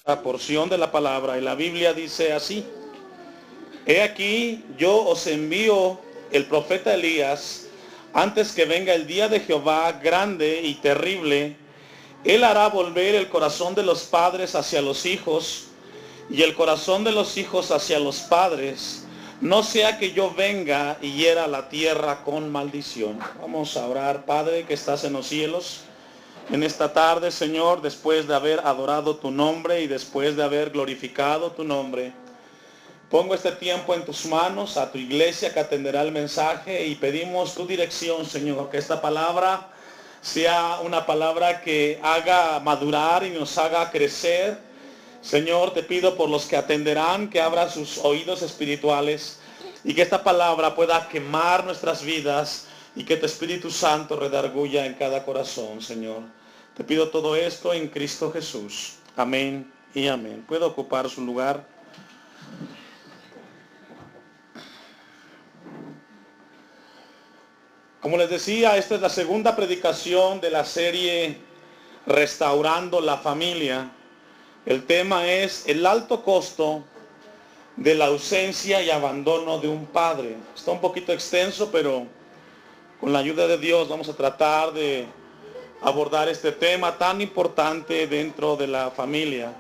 La porción de la palabra, y la Biblia dice así: He aquí, yo os envío el profeta Elías antes que venga el día de Jehová grande y terrible. Él hará volver el corazón de los padres hacia los hijos y el corazón de los hijos hacia los padres, no sea que yo venga y hiera la tierra con maldición. Vamos a orar. Padre que estás en los cielos, en esta tarde, Señor, después de haber adorado tu nombre y después de haber glorificado tu nombre, pongo este tiempo en tus manos, a tu iglesia que atenderá el mensaje, y pedimos tu dirección, Señor, que esta palabra sea una palabra que haga madurar y nos haga crecer. Señor, te pido por los que atenderán, que abran sus oídos espirituales y que esta palabra pueda quemar nuestras vidas y que tu Espíritu Santo redarguya en cada corazón, Señor. Te pido todo esto en Cristo Jesús. Amén y amén. ¿Puede ocupar su lugar? Como les decía, esta es la segunda predicación de la serie Restaurando la Familia. El tema es el alto costo de la ausencia y abandono de un padre. Está un poquito extenso, pero con la ayuda de Dios vamos a tratar de abordar este tema tan importante dentro de la familia.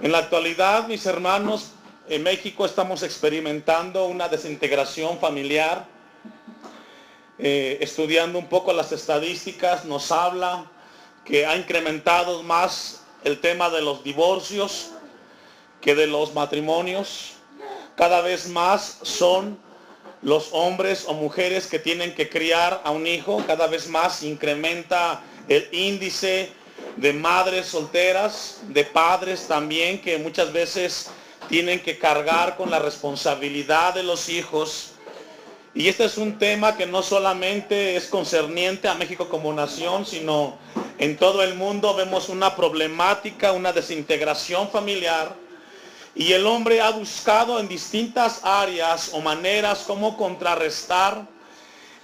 En la actualidad, mis hermanos, en México estamos experimentando una desintegración familiar. Estudiando un poco las estadísticas, nos habla que ha incrementado más el tema de los divorcios que de los matrimonios. Cada vez más son los hombres o mujeres que tienen que criar a un hijo. Cada vez más incrementa el índice de madres solteras, de padres también, que muchas veces tienen que cargar con la responsabilidad de los hijos. Y este es un tema que no solamente es concerniente a México como nación, sino en todo el mundo vemos una problemática, una desintegración familiar. Y el hombre ha buscado en distintas áreas o maneras cómo contrarrestar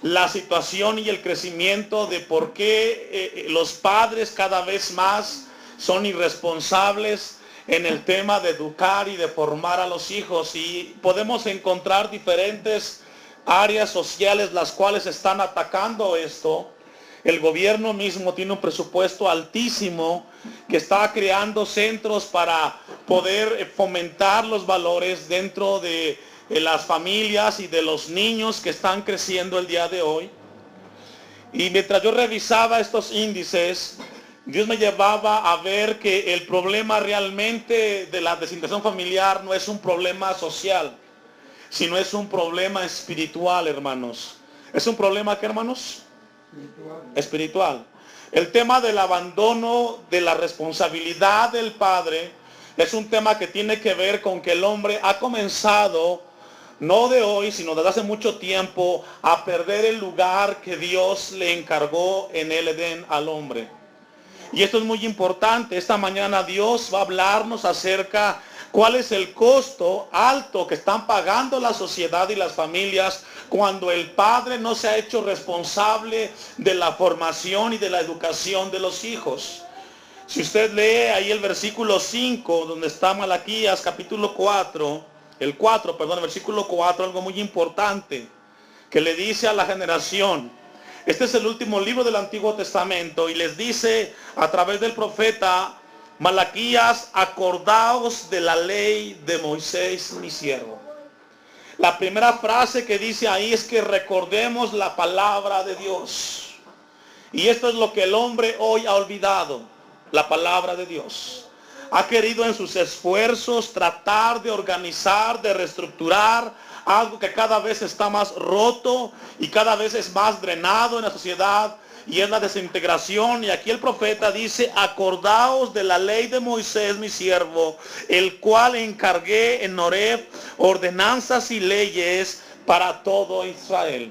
la situación y el crecimiento de por qué los padres cada vez más son irresponsables en el tema de educar y de formar a los hijos. Y podemos encontrar diferentes áreas sociales las cuales están atacando esto. El gobierno mismo tiene un presupuesto altísimo que está creando centros para poder fomentar los valores dentro de las familias y de los niños que están creciendo el día de hoy. Y mientras yo revisaba estos índices, Dios me llevaba a ver que el problema realmente de la desintegración familiar no es un problema social, sino es un problema espiritual, hermanos. ¿Es un problema qué, hermanos? Espiritual. El tema del abandono de la responsabilidad del padre es un tema que tiene que ver con que el hombre ha comenzado, no de hoy, sino desde hace mucho tiempo, a perder el lugar que Dios le encargó en el Edén al hombre. Y esto es muy importante. Esta mañana Dios va a hablarnos acerca cuál es el costo alto que están pagando la sociedad y las familias cuando el padre no se ha hecho responsable de la formación y de la educación de los hijos. Si usted lee ahí el versículo 5, donde está Malaquías, capítulo 4, el versículo 4, algo muy importante, que le dice a la generación. Este es el último libro del Antiguo Testamento y les dice a través del profeta Malaquías: acordaos de la ley de Moisés, mi siervo. La primera frase que dice ahí es que recordemos la palabra de Dios. Y esto es lo que el hombre hoy ha olvidado, la palabra de Dios. Ha querido en sus esfuerzos tratar de organizar, de reestructurar algo que cada vez está más roto y cada vez es más drenado en la sociedad, y es la desintegración. Y aquí el profeta dice: acordaos de la ley de Moisés, mi siervo, el cual encargué en Horeb ordenanzas y leyes para todo Israel.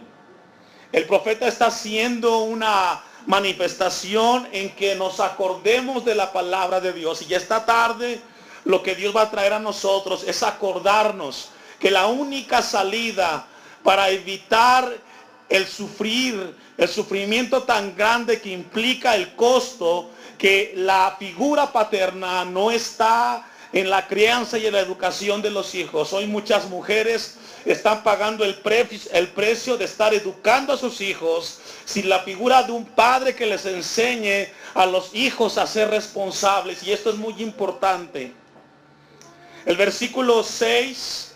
El profeta está haciendo una manifestación en que nos acordemos de la palabra de Dios. Y esta tarde lo que Dios va a traer a nosotros es acordarnos que la única salida para evitar el sufrimiento tan grande que implica el costo, que la figura paterna no está en la crianza y en la educación de los hijos. Hoy muchas mujeres están pagando el precio de estar educando a sus hijos sin la figura de un padre que les enseñe a los hijos a ser responsables. Y esto es muy importante. El versículo 6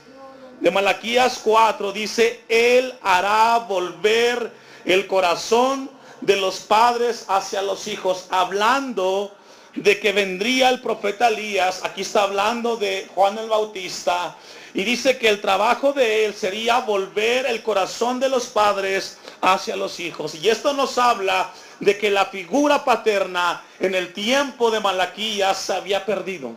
de Malaquías 4 dice: Él hará volver el corazón de los padres hacia los hijos, hablando de que vendría el profeta Elías. Aquí está hablando de Juan el Bautista, y dice que el trabajo de él sería volver el corazón de los padres hacia los hijos. Y esto nos habla de que la figura paterna en el tiempo de Malaquías se había perdido.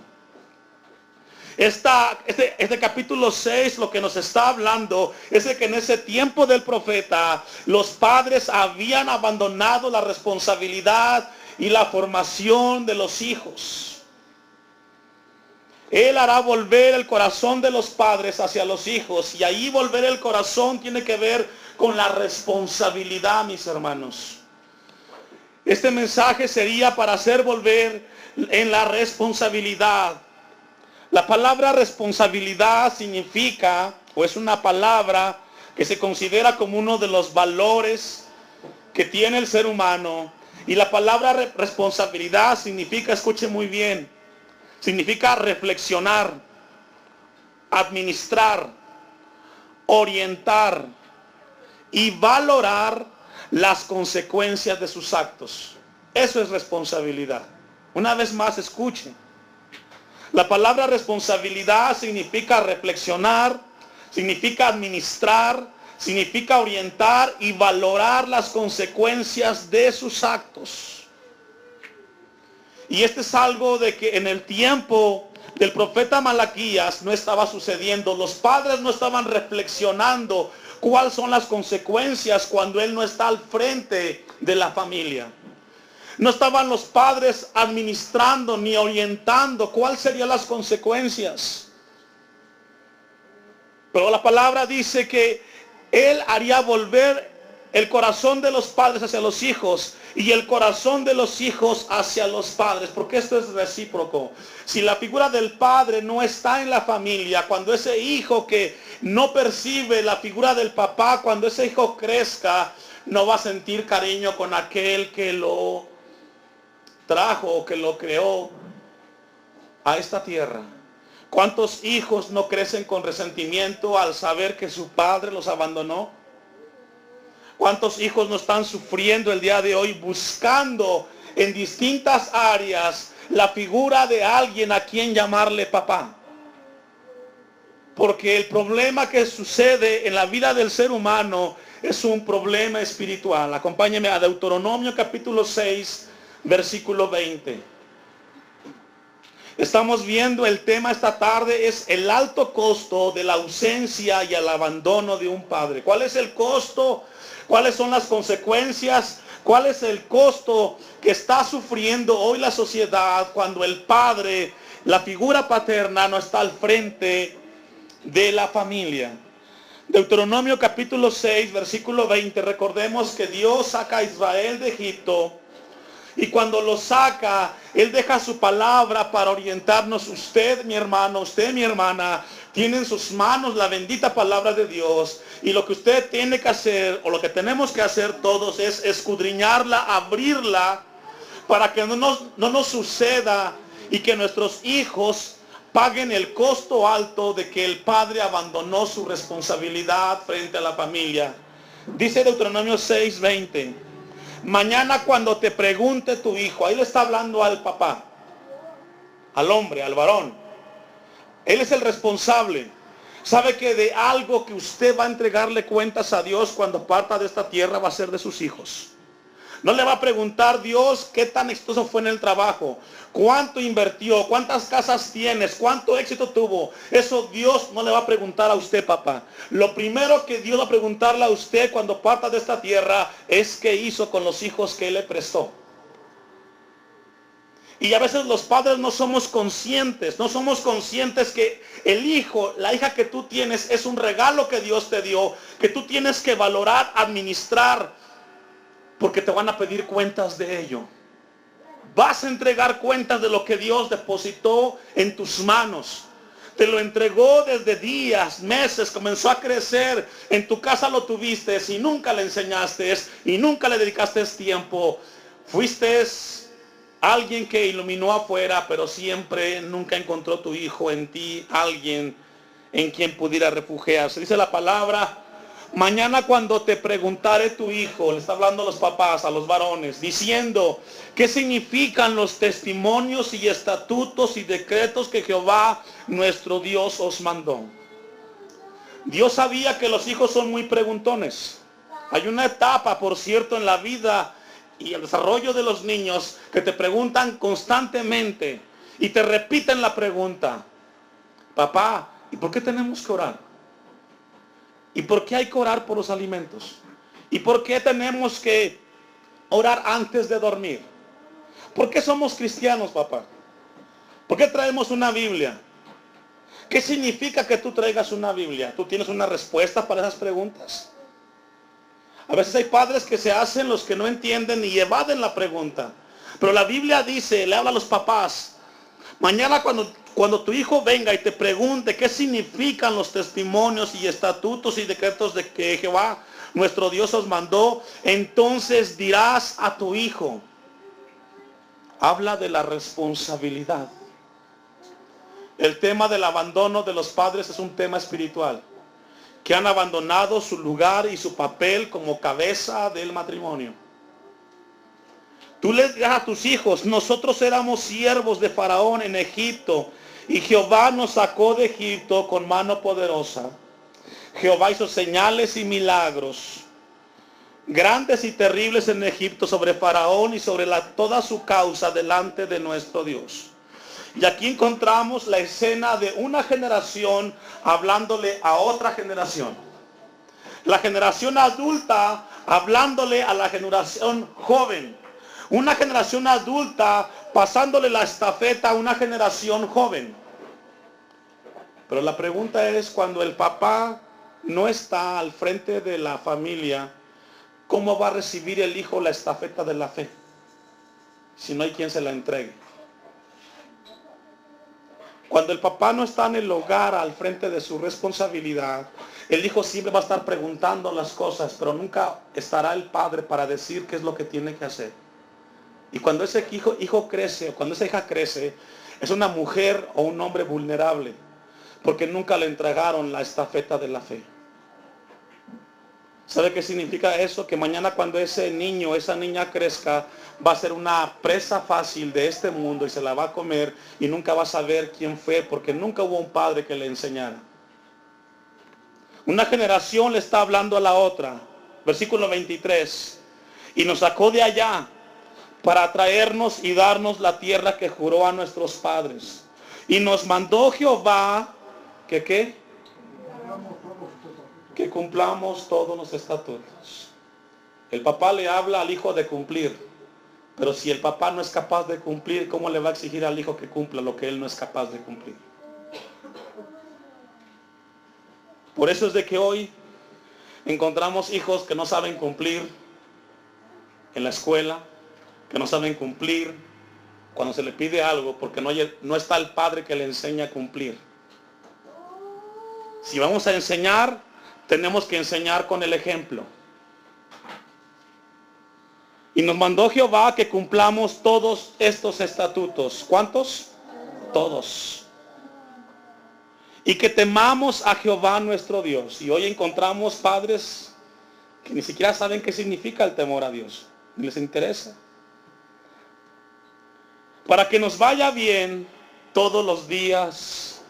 Este capítulo 6 lo que nos está hablando es de que en ese tiempo del profeta los padres habían abandonado la responsabilidad y la formación de los hijos. Él hará volver el corazón de los padres hacia los hijos, y ahí volver el corazón tiene que ver con la responsabilidad, mis hermanos. Este mensaje sería para hacer volver en la responsabilidad. La palabra responsabilidad significa, o es una palabra que se considera como uno de los valores que tiene el ser humano. Y la palabra responsabilidad significa, escuche muy bien, significa reflexionar, administrar, orientar y valorar las consecuencias de sus actos. Eso es responsabilidad. Una vez más, escuche. La palabra responsabilidad significa reflexionar, significa administrar, significa orientar y valorar las consecuencias de sus actos. Y este es algo de que en el tiempo del profeta Malaquías no estaba sucediendo. Los padres no estaban reflexionando cuáles son las consecuencias cuando él no está al frente de la familia. No estaban los padres administrando ni orientando cuáles serían las consecuencias. Pero la palabra dice que él haría volver el corazón de los padres hacia los hijos y el corazón de los hijos hacia los padres, porque esto es recíproco. Si la figura del padre no está en la familia, cuando ese hijo que no percibe la figura del papá, cuando ese hijo crezca, no va a sentir cariño con aquel que lo trajo o que lo creó a esta tierra. ¿Cuántos hijos no crecen con resentimiento al saber que su padre los abandonó? ¿Cuántos hijos no están sufriendo el día de hoy buscando en distintas áreas la figura de alguien a quien llamarle papá? Porque el problema que sucede en la vida del ser humano es un problema espiritual. Acompáñeme a Deuteronomio capítulo 6, versículo 20. Estamos viendo el tema esta tarde, es el alto costo de la ausencia y el abandono de un padre. ¿Cuál es el costo? ¿Cuáles son las consecuencias? ¿Cuál es el costo que está sufriendo hoy la sociedad cuando el padre, la figura paterna, no está al frente de la familia? Deuteronomio capítulo 6, versículo 20. Recordemos que Dios saca a Israel de Egipto. Y cuando lo saca, Él deja su palabra para orientarnos. Usted, mi hermano, usted, mi hermana, tiene en sus manos la bendita palabra de Dios. Y lo que usted tiene que hacer, o lo que tenemos que hacer todos, es escudriñarla, abrirla, para que no nos suceda y que nuestros hijos paguen el costo alto de que el padre abandonó su responsabilidad frente a la familia. Dice Deuteronomio 6, 20. Mañana cuando te pregunte tu hijo, ahí le está hablando al papá, al hombre, al varón. Él es el responsable. Sabe que de algo que usted va a entregarle cuentas a Dios cuando parta de esta tierra va a ser de sus hijos. No le va a preguntar Dios qué tan exitoso fue en el trabajo, cuánto invirtió, cuántas casas tienes, cuánto éxito tuvo. Eso Dios no le va a preguntar a usted, papá. Lo primero que Dios va a preguntarle a usted cuando parta de esta tierra es qué hizo con los hijos que Él le prestó. Y a veces los padres no somos conscientes que el hijo, la hija que tú tienes es un regalo que Dios te dio, que tú tienes que valorar, administrar, porque te van a pedir cuentas de ello. Vas a entregar cuentas de lo que Dios depositó en tus manos. Te lo entregó desde días, meses, comenzó a crecer. En tu casa lo tuviste y nunca le enseñaste y nunca le dedicaste tiempo. Fuiste alguien que iluminó afuera, pero siempre nunca encontró tu hijo en ti alguien en quien pudiera refugiarse. Dice la palabra: mañana cuando te preguntare tu hijo, le está hablando a los papás, a los varones, diciendo: ¿qué significan los testimonios y estatutos y decretos que Jehová nuestro Dios os mandó? Dios sabía que los hijos son muy preguntones. Hay una etapa, por cierto, en la vida y el desarrollo de los niños que te preguntan constantemente y te repiten la pregunta: papá, ¿y por qué tenemos que orar? ¿Y por qué hay que orar por los alimentos? ¿Y por qué tenemos que orar antes de dormir? ¿Por qué somos cristianos, papá? ¿Por qué traemos una Biblia? ¿Qué significa que tú traigas una Biblia? ¿Tú tienes una respuesta para esas preguntas? A veces hay padres que se hacen los que no entienden y evaden la pregunta. Pero la Biblia dice, le habla a los papás: mañana cuando tu hijo venga y te pregunte qué significan los testimonios y estatutos y decretos de que Jehová nuestro Dios os mandó, entonces dirás a tu hijo. Habla de la responsabilidad. El tema del abandono de los padres es un tema espiritual, que han abandonado su lugar y su papel como cabeza del matrimonio. Tú les dirás a tus hijos: nosotros éramos siervos de Faraón en Egipto, y Jehová nos sacó de Egipto con mano poderosa. Jehová hizo señales y milagros grandes y terribles en Egipto sobre Faraón y sobre toda su causa delante de nuestro Dios. Y aquí encontramos la escena de una generación hablándole a otra generación. La generación adulta hablándole a la generación joven. Una generación adulta pasándole la estafeta a una generación joven. Pero la pregunta es, cuando el papá no está al frente de la familia, ¿cómo va a recibir el hijo la estafeta de la fe si no hay quien se la entregue? Cuando el papá no está en el hogar al frente de su responsabilidad, el hijo siempre va a estar preguntando las cosas, pero nunca estará el padre para decir qué es lo que tiene que hacer. Y cuando ese hijo crece, o cuando esa hija crece, es una mujer o un hombre vulnerable, porque nunca le entregaron la estafeta de la fe. ¿Sabe qué significa eso? Que mañana cuando ese niño, esa niña crezca, va a ser una presa fácil de este mundo y se la va a comer y nunca va a saber quién fue, porque nunca hubo un padre que le enseñara. Una generación le está hablando a la otra. Versículo 23. Y nos sacó de allá para traernos y darnos la tierra que juró a nuestros padres. Y nos mandó Jehová, ¿que qué? Que cumplamos todos los estatutos. El papá le habla al hijo de cumplir, pero si el papá no es capaz de cumplir, ¿cómo le va a exigir al hijo que cumpla lo que él no es capaz de cumplir? Por eso es de que hoy encontramos hijos que no saben cumplir en la escuela, que no saben cumplir cuando se le pide algo, porque no está el padre que le enseña a cumplir. Si vamos a enseñar, tenemos que enseñar con el ejemplo. Y nos mandó Jehová que cumplamos todos estos estatutos. ¿Cuántos? Todos. Y que temamos a Jehová nuestro Dios. Y hoy encontramos padres que ni siquiera saben qué significa el temor a Dios. Ni les interesa. Para que nos vaya bien todos los días.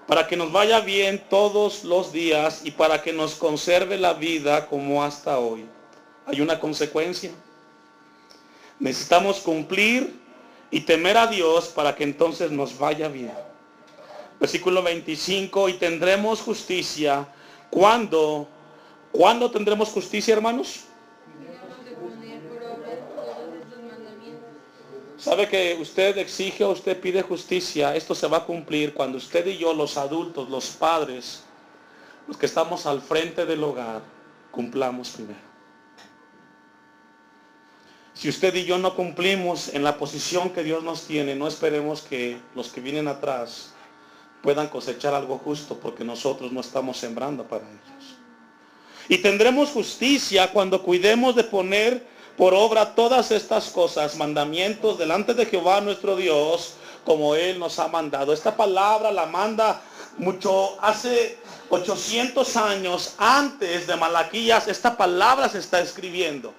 Para que nos vaya bien todos los días y para que nos conserve la vida como hasta hoy. Hay una consecuencia. Necesitamos cumplir y temer a Dios para que entonces nos vaya bien. Versículo 25, y tendremos justicia. ¿Cuándo tendremos justicia, hermanos? Sabe que usted exige o usted pide justicia, esto se va a cumplir cuando usted y yo, los adultos, los padres, los que estamos al frente del hogar, cumplamos primero. Si usted y yo no cumplimos en la posición que Dios nos tiene, no esperemos que los que vienen atrás puedan cosechar algo justo, porque nosotros no estamos sembrando para ellos. Y tendremos justicia cuando cuidemos de poner por obra todas estas cosas, mandamientos delante de Jehová nuestro Dios, como Él nos ha mandado. Esta palabra la manda mucho, hace 800 años antes de Malaquías, esta palabra se está escribiendo.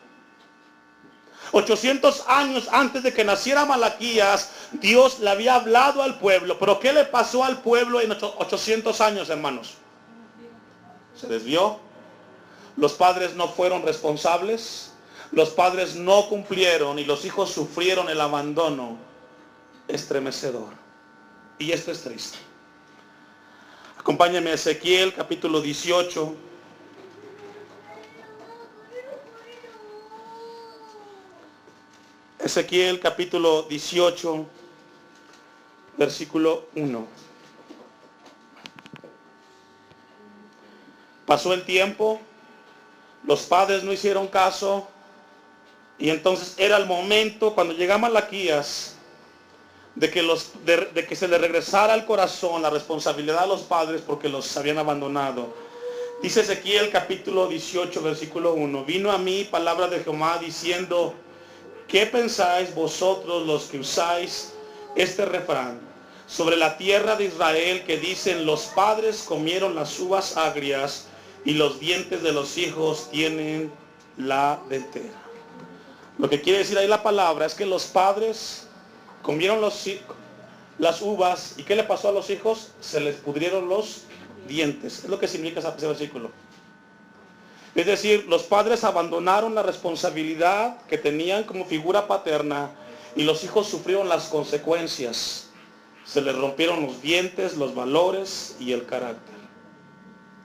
800 años antes de que naciera Malaquías, Dios le había hablado al pueblo. Pero ¿qué le pasó al pueblo en 800 años, hermanos? Se desvió. Los padres no fueron responsables. Los padres no cumplieron y los hijos sufrieron el abandono estremecedor. Y esto es triste. Acompáñame a Ezequiel capítulo 18. Ezequiel capítulo 18, versículo 1. Pasó el tiempo, los padres no hicieron caso, y entonces era el momento, cuando llega Malaquías, de que se le regresara al corazón la responsabilidad a los padres porque los habían abandonado. Dice Ezequiel capítulo 18, versículo 1. Vino a mí palabra de Jehová diciendo: ¿qué pensáis vosotros los que usáis este refrán sobre la tierra de Israel, que dicen: los padres comieron las uvas agrias y los dientes de los hijos tienen la dentera? Lo que quiere decir ahí la palabra es que los padres comieron las uvas, ¿y qué le pasó a los hijos? Se les pudrieron los dientes. Es lo que significa ese versículo. Es decir, los padres abandonaron la responsabilidad que tenían como figura paterna y los hijos sufrieron las consecuencias. Se les rompieron los dientes, los valores y el carácter.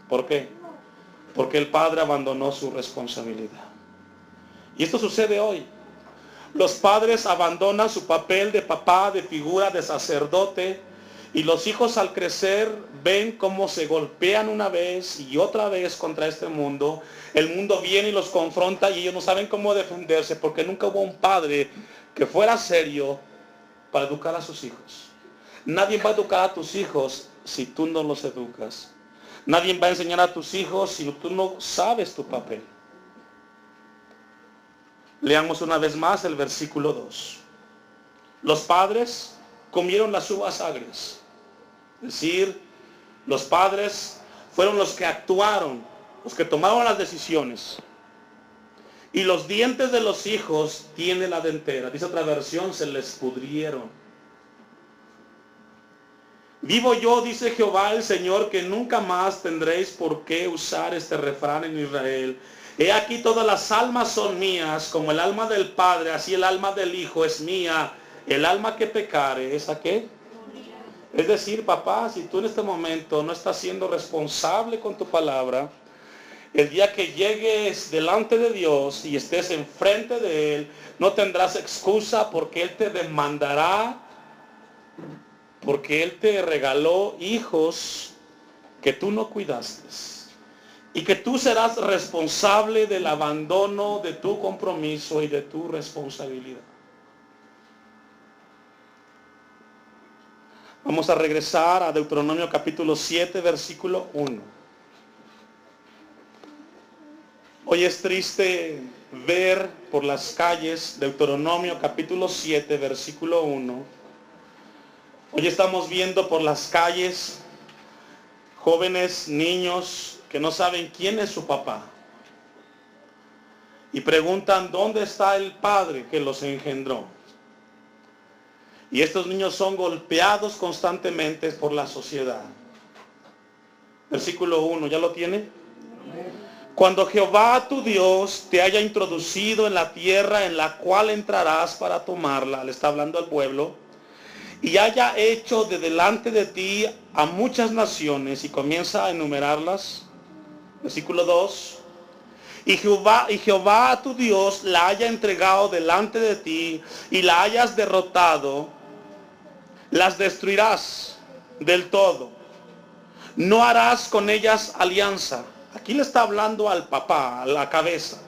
¿Por qué? Porque el padre abandonó su responsabilidad. Y esto sucede hoy. Los padres abandonan su papel de papá, de figura, de sacerdote, y los hijos al crecer ven cómo se golpean una vez y otra vez contra este mundo. El mundo viene y los confronta y ellos no saben cómo defenderse porque nunca hubo un padre que fuera serio para educar a sus hijos. Nadie va a educar a tus hijos si tú no los educas. Nadie va a enseñar a tus hijos si tú no sabes tu papel. Leamos una vez más el versículo 2. Los padres comieron las uvas agrias. Es decir, los padres fueron los que actuaron, los que tomaron las decisiones. Y los dientes de los hijos tiene la dentera. Dice otra versión, se les pudrieron. Vivo yo, dice Jehová el Señor, que nunca más tendréis por qué usar este refrán en Israel. He aquí todas las almas son mías, como el alma del Padre, así el alma del Hijo es mía. El alma que pecare, ¿esa qué? Es decir, papá, si tú en este momento no estás siendo responsable con tu palabra, el día que llegues delante de Dios y estés enfrente de Él, no tendrás excusa porque Él te demandará, porque Él te regaló hijos que tú no cuidaste. Y que tú serás responsable del abandono de tu compromiso y de tu responsabilidad. Vamos a regresar a Deuteronomio capítulo 7, versículo 1. Hoy es triste ver por las calles, Deuteronomio capítulo 7, versículo 1. Hoy estamos viendo por las calles jóvenes, niños, que no saben quién es su papá. Y preguntan, ¿dónde está el padre que los engendró? Y estos niños son golpeados constantemente por la sociedad. Versículo 1, ¿ya lo tiene? Cuando Jehová tu Dios te haya introducido en la tierra en la cual entrarás para tomarla, le está hablando al pueblo, y haya hecho de delante de ti a muchas naciones, y comienza a enumerarlas. Versículo 2. y Jehová tu Dios la haya entregado delante de ti y la hayas derrotado, las destruirás del todo. No harás con ellas alianza. Aquí le está hablando al papá, a la cabeza.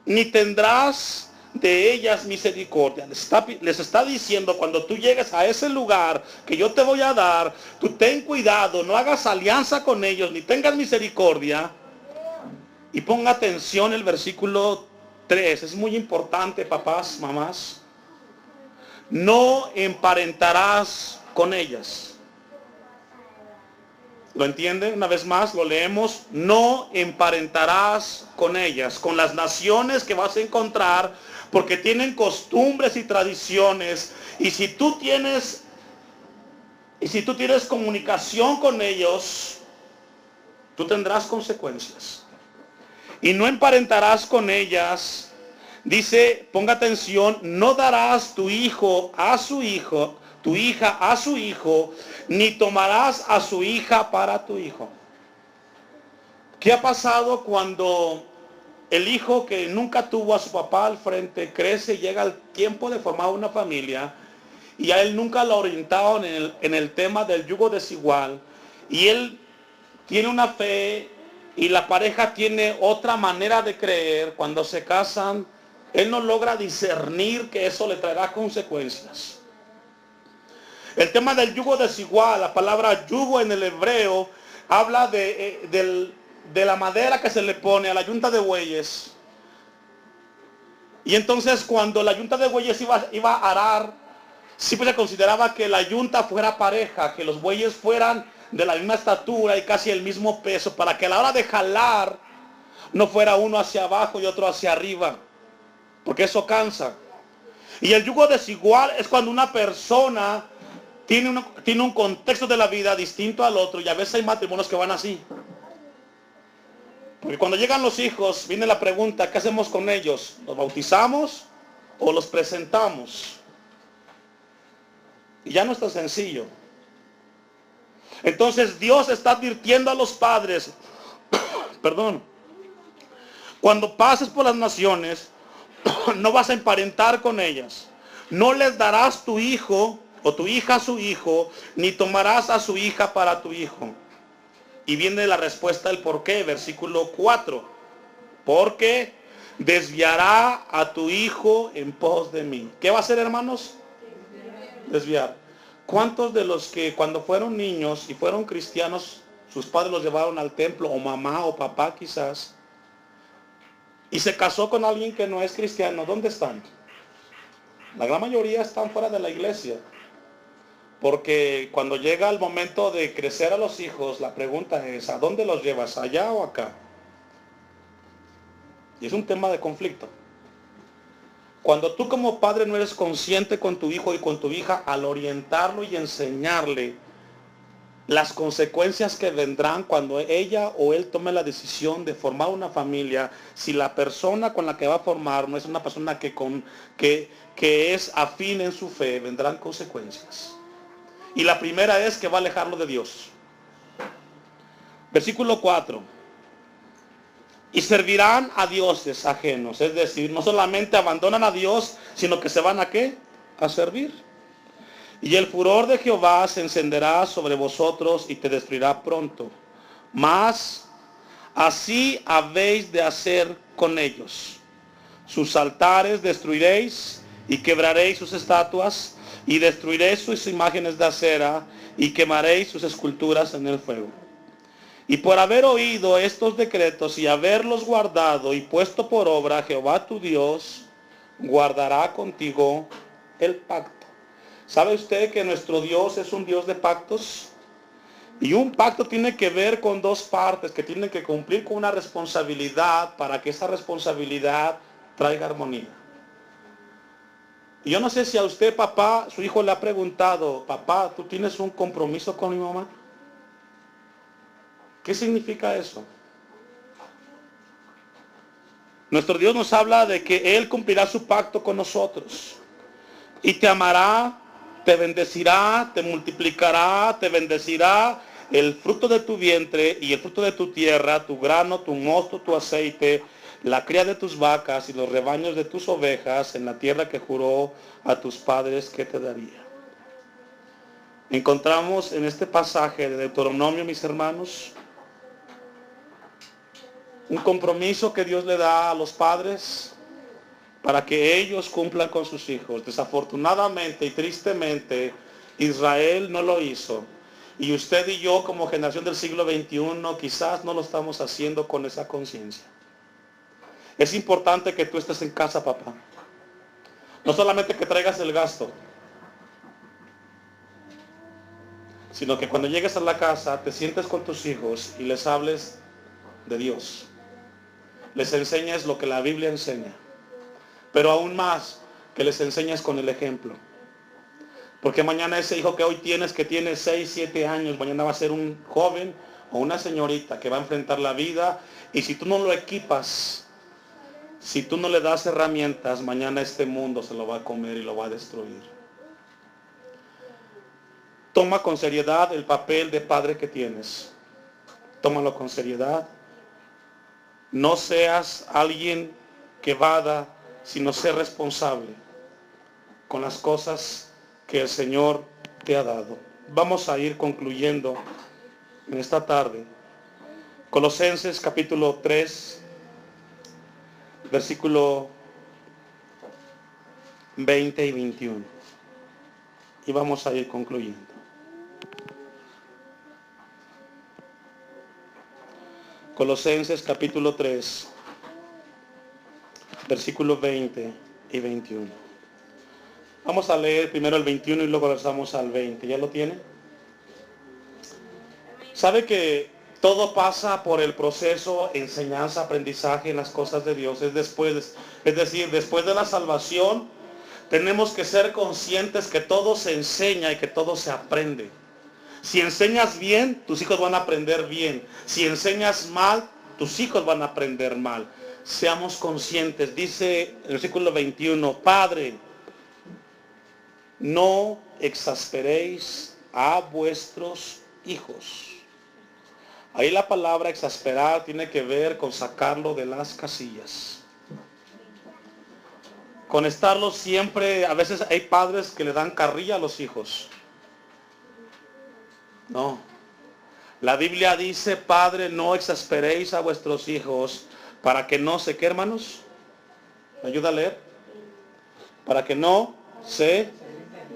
Ni tendrás de ellas misericordia. Les está diciendo, cuando tú llegues a ese lugar que yo te voy a dar, tú ten cuidado, no hagas alianza con ellos, ni tengas misericordia. Y ponga atención el versículo 3. Es muy importante, papás, mamás. No emparentarás con ellas. ¿Lo entiende? Una vez más lo leemos. No emparentarás con ellas, con las naciones que vas a encontrar, porque tienen costumbres y tradiciones. Y si tú tienes comunicación con ellos, tú tendrás consecuencias. Y no emparentarás con ellas. Dice, ponga atención, no darás tu hijo a su hijo, tu hija a su hijo, ni tomarás a su hija para tu hijo. ¿Qué ha pasado cuando el hijo que nunca tuvo a su papá al frente crece y llega el tiempo de formar una familia y a él nunca lo orientaron en el tema del yugo desigual, y él tiene una fe y la pareja tiene otra manera de creer? Cuando se casan, él no logra discernir que eso le traerá consecuencias. El tema del yugo desigual, la palabra yugo en el hebreo habla de la madera que se le pone a la yunta de bueyes. Y entonces cuando la yunta de bueyes iba a arar, siempre se consideraba que la yunta fuera pareja, que los bueyes fueran de la misma estatura y casi el mismo peso, para que a la hora de jalar no fuera uno hacia abajo y otro hacia arriba, porque eso cansa. Y el yugo desigual es cuando una persona tiene un contexto de la vida distinto al otro, y a veces hay matrimonios que van así. Porque cuando llegan los hijos, viene la pregunta, ¿qué hacemos con ellos? ¿Los bautizamos o los presentamos? Y ya no es tan sencillo. Entonces Dios está advirtiendo a los padres, perdón, cuando pases por las naciones, no vas a emparentar con ellas. No les darás tu hijo o tu hija a su hijo, ni tomarás a su hija para tu hijo. Y viene la respuesta del por qué, versículo 4. Porque desviará a tu hijo en pos de mí. ¿Qué va a hacer, hermanos? Desviar. ¿Cuántos de los que cuando fueron niños y fueron cristianos, sus padres los llevaron al templo, o mamá o papá quizás, y se casó con alguien que no es cristiano? ¿Dónde están? La gran mayoría están fuera de la iglesia. Porque cuando llega el momento de crecer a los hijos, la pregunta es, ¿a dónde los llevas? ¿Allá o acá? Y es un tema de conflicto. Cuando tú como padre no eres consciente con tu hijo y con tu hija al orientarlo y enseñarle las consecuencias que vendrán cuando ella o él tome la decisión de formar una familia, si la persona con la que va a formar no es una persona que es afín en su fe, vendrán consecuencias. Y la primera es que va a alejarlo de Dios. Versículo 4. Y servirán a dioses ajenos. Es decir, no solamente abandonan a Dios, sino que se van ¿a qué? A servir. Y el furor de Jehová se encenderá sobre vosotros y te destruirá pronto. Mas así habéis de hacer con ellos. Sus altares destruiréis y quebraréis sus estatuas, y destruiréis sus imágenes de acera, y quemaréis sus esculturas en el fuego. Y por haber oído estos decretos y haberlos guardado y puesto por obra, Jehová tu Dios guardará contigo el pacto. ¿Sabe usted que nuestro Dios es un Dios de pactos? Y un pacto tiene que ver con dos partes que tienen que cumplir con una responsabilidad para que esa responsabilidad traiga armonía. Y yo no sé si a usted, papá, su hijo le ha preguntado, papá, ¿tú tienes un compromiso con mi mamá? ¿Qué significa eso? Nuestro Dios nos habla de que Él cumplirá su pacto con nosotros. Y te amará, te bendecirá, te multiplicará, te bendecirá el fruto de tu vientre y el fruto de tu tierra, tu grano, tu mosto, tu aceite, la cría de tus vacas y los rebaños de tus ovejas en la tierra que juró a tus padres que te daría. Encontramos en este pasaje de Deuteronomio, mis hermanos, un compromiso que Dios le da a los padres para que ellos cumplan con sus hijos. Desafortunadamente y tristemente, Israel no lo hizo. Y usted y yo, como generación del siglo XXI, quizás no lo estamos haciendo con esa conciencia. Es importante que tú estés en casa, papá. No solamente que traigas el gasto, sino que cuando llegues a la casa te sientes con tus hijos y les hables de Dios. Les enseñes lo que la Biblia enseña. Pero aún más, que les enseñes con el ejemplo. Porque mañana ese hijo que hoy tienes, que tiene 6, 7 años, mañana va a ser un joven o una señorita que va a enfrentar la vida. Y si tú no lo equipas, si tú no le das herramientas, mañana este mundo se lo va a comer y lo va a destruir. Toma con seriedad el papel de padre que tienes. Tómalo con seriedad. No seas alguien que evada, sino ser responsable con las cosas que el Señor te ha dado. Vamos a ir concluyendo en esta tarde. Colosenses capítulo 3, versículo 20 y 21. Y vamos a ir concluyendo. Colosenses capítulo 3, versículos 20 y 21. Vamos a leer primero el 21 y luego pasamos al 20. ¿Ya lo tiene? ¿Sabe que todo pasa por el proceso enseñanza, aprendizaje en las cosas de Dios? Es decir, después de la salvación, tenemos que ser conscientes que todo se enseña y que todo se aprende. Si enseñas bien, tus hijos van a aprender bien. Si enseñas mal, tus hijos van a aprender mal. Seamos conscientes. Dice el versículo 21, Padre, no exasperéis a vuestros hijos. Ahí la palabra exasperar tiene que ver con sacarlo de las casillas. Con estarlo siempre, a veces hay padres que le dan carrilla a los hijos. No. La Biblia dice, Padre, no exasperéis a vuestros hijos para que no se, ¿qué, hermanos? ¿Me ayuda a leer? Para que no se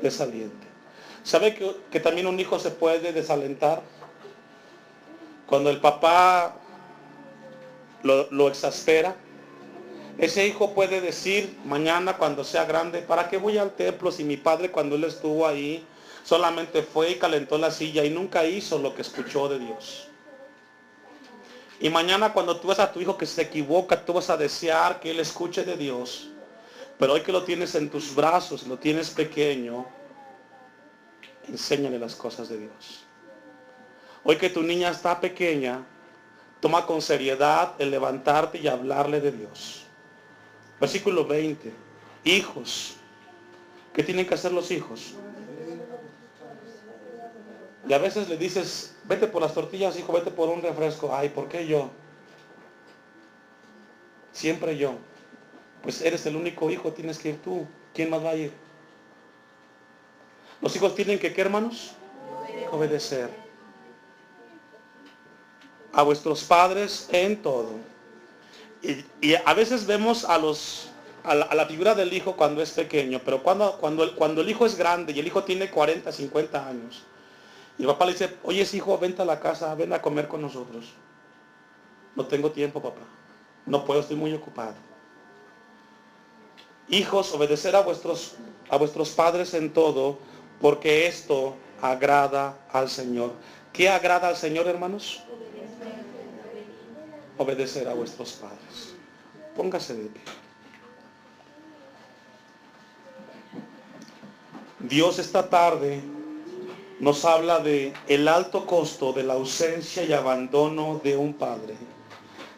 desaliente. ¿Sabe que también un hijo se puede desalentar? Cuando el papá lo exaspera. Ese hijo puede decir mañana cuando sea grande, ¿para qué voy al templo si mi padre cuando él estuvo ahí solamente fue y calentó la silla y nunca hizo lo que escuchó de Dios? Y mañana cuando tú ves a tu hijo que se equivoca, tú vas a desear que él escuche de Dios. Pero hoy que lo tienes en tus brazos, lo tienes pequeño, enséñale las cosas de Dios. Hoy que tu niña está pequeña, toma con seriedad el levantarte y hablarle de Dios. Versículo 20. Hijos. ¿Qué tienen que hacer los hijos? Y a veces le dices, vete por las tortillas, hijo, vete por un refresco. Ay, ¿por qué yo? Siempre yo. Pues eres el único hijo, tienes que ir tú. ¿Quién más va a ir? Los hijos tienen que, ¿qué, hermanos? Obedecer a vuestros padres en todo. Y a veces vemos a la figura del hijo cuando es pequeño, pero cuando el hijo es grande y el hijo tiene 40, 50 años, y el papá le dice, oye, hijo, vente a la casa, ven a comer con nosotros. No tengo tiempo, papá. No puedo, estoy muy ocupado. Hijos, obedecer a vuestros padres en todo, porque esto agrada al Señor. ¿Qué agrada al Señor, hermanos? Obedecer a vuestros padres. Póngase de pie. Dios esta tarde nos habla de el alto costo de la ausencia y abandono de un padre.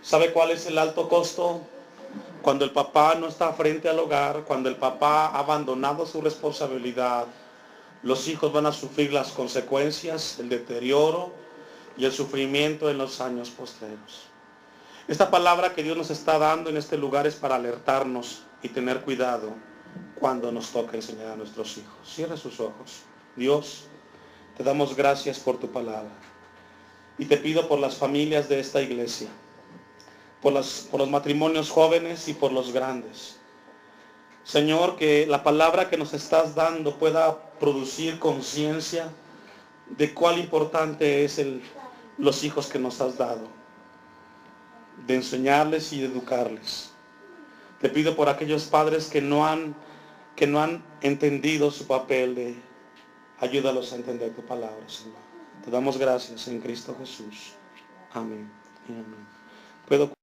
¿Sabe cuál es el alto costo? Cuando el papá no está frente al hogar, cuando el papá ha abandonado su responsabilidad, los hijos van a sufrir las consecuencias, el deterioro, y el sufrimiento en los años postreros. Esta palabra que Dios nos está dando en este lugar es para alertarnos y tener cuidado cuando nos toca enseñar a nuestros hijos. Cierra sus ojos. Dios, te damos gracias por tu palabra. Y te pido por las familias de esta iglesia, por los matrimonios jóvenes y por los grandes. Señor, que la palabra que nos estás dando pueda producir conciencia de cuál importante es los hijos que nos has dado, de enseñarles y de educarles. Te pido por aquellos padres que no han entendido su papel, ayúdalos a entender tu palabra, Señor. Te damos gracias en Cristo Jesús. Amén y amén. Puedo